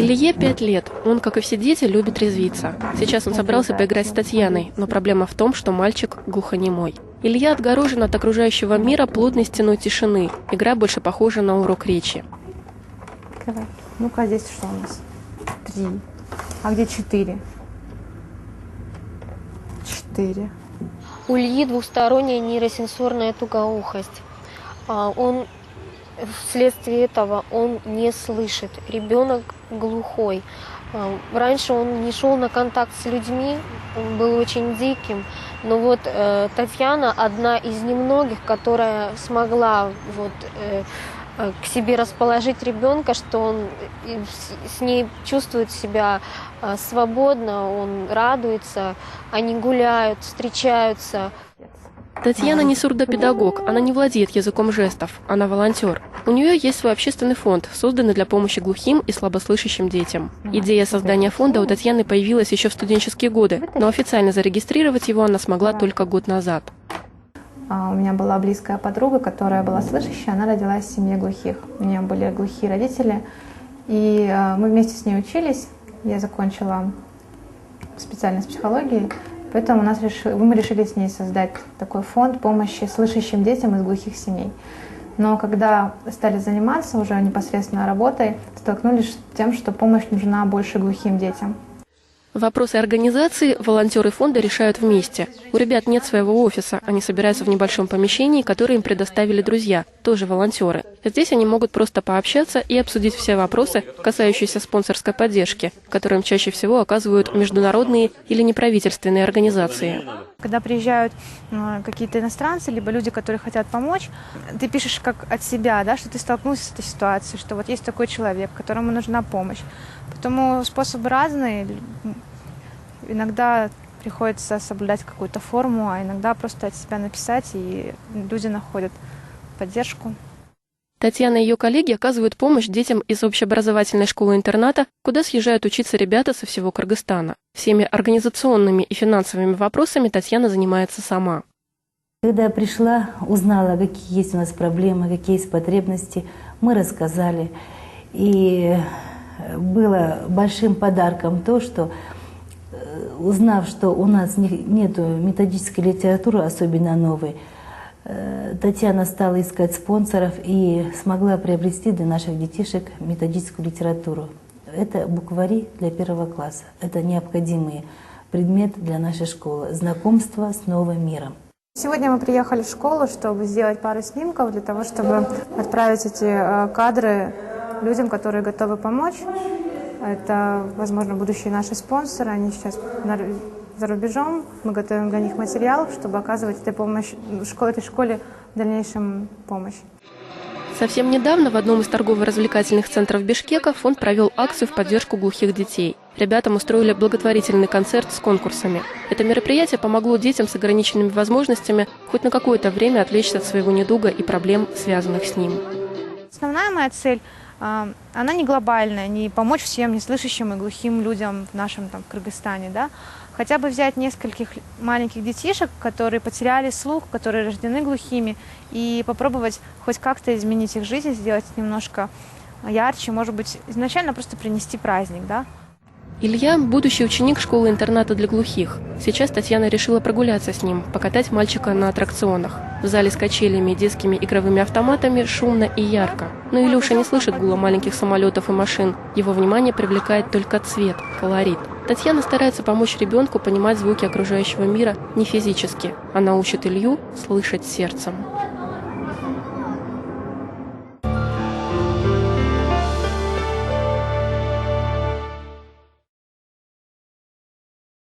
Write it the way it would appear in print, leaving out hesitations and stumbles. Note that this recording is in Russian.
Илье 5 лет. Он, как и все дети, любит резвиться. Сейчас он собрался поиграть с Татьяной, но проблема в том, что мальчик глухонемой. Илья отгорожен от окружающего мира плотной стеной тишины. Игра больше похожа на урок речи. Давай. Ну-ка, здесь что у нас? 3. А где 4? 4. У Ильи двухсторонняя нейросенсорная тугоухость. Он вследствие этого он не слышит. Ребенок глухой. Раньше он не шел на контакт с людьми, он был очень диким. Но вот Татьяна одна из немногих, которая смогла к себе расположить ребенка, что он с ней чувствует себя свободно, он радуется, они гуляют, встречаются. Татьяна не сурдопедагог, она не владеет языком жестов, она волонтер. У нее есть свой общественный фонд, созданный для помощи глухим и слабослышащим детям. Идея создания фонда у Татьяны появилась еще в студенческие годы, но официально зарегистрировать его она смогла только год назад. У меня была близкая подруга, которая была слышащая, она родилась в семье глухих. У нее были глухие родители, и мы вместе с ней учились. Я закончила специальность психологии, поэтому мы решили с ней создать такой фонд помощи слышащим детям из глухих семей. Но когда стали заниматься уже непосредственно работой, столкнулись с тем, что помощь нужна больше глухим детям. Вопросы организации волонтеры фонда решают вместе. У ребят нет своего офиса, они собираются в небольшом помещении, которое им предоставили друзья, тоже волонтеры. Здесь они могут просто пообщаться и обсудить все вопросы, касающиеся спонсорской поддержки, которым чаще всего оказывают международные или неправительственные организации. Когда приезжают какие-то иностранцы, либо люди, которые хотят помочь, ты пишешь как от себя, да, что ты столкнулся с этой ситуацией, что вот есть такой человек, которому нужна помощь. Поэтому способы разные. Иногда приходится соблюдать какую-то форму, а иногда просто от себя написать, и люди находят поддержку. Татьяна и ее коллеги оказывают помощь детям из общеобразовательной школы-интерната, куда съезжают учиться ребята со всего Кыргызстана. Всеми организационными и финансовыми вопросами Татьяна занимается сама. Когда я пришла, узнала, какие есть у нас проблемы, какие есть потребности, мы рассказали. И было большим подарком то, что, узнав, что у нас нет методической литературы, особенно новой, Татьяна стала искать спонсоров и смогла приобрести для наших детишек методическую литературу. Это буквари для 1 класса. Это необходимый предмет для нашей школы. Знакомство с новым миром. Сегодня мы приехали в школу, чтобы сделать пару снимков, для того, чтобы отправить эти кадры людям, которые готовы помочь. Это, возможно, будущие наши спонсоры. Они сейчас за рубежом. Мы готовим для них материал, чтобы оказывать этой школе в дальнейшем помощь. Совсем недавно в одном из торгово-развлекательных центров Бишкека фонд провел акцию в поддержку глухих детей. Ребятам устроили благотворительный концерт с конкурсами. Это мероприятие помогло детям с ограниченными возможностями хоть на какое-то время отвлечься от своего недуга и проблем, связанных с ним. Основная моя цель, она не глобальная, не помочь всем неслышащим и глухим людям в нашем Кыргызстане, да? Хотя бы взять нескольких маленьких детишек, которые потеряли слух, которые рождены глухими, и попробовать хоть как-то изменить их жизнь, сделать немножко ярче, может быть, изначально просто принести праздник, да? Илья – будущий ученик школы-интерната для глухих. Сейчас Татьяна решила прогуляться с ним, покатать мальчика на аттракционах. В зале с качелями и детскими игровыми автоматами шумно и ярко. Но Илюша не слышит гула маленьких самолетов и машин. Его внимание привлекает только цвет, колорит. Татьяна старается помочь ребенку понимать звуки окружающего мира не физически. Она учит Илью слышать сердцем.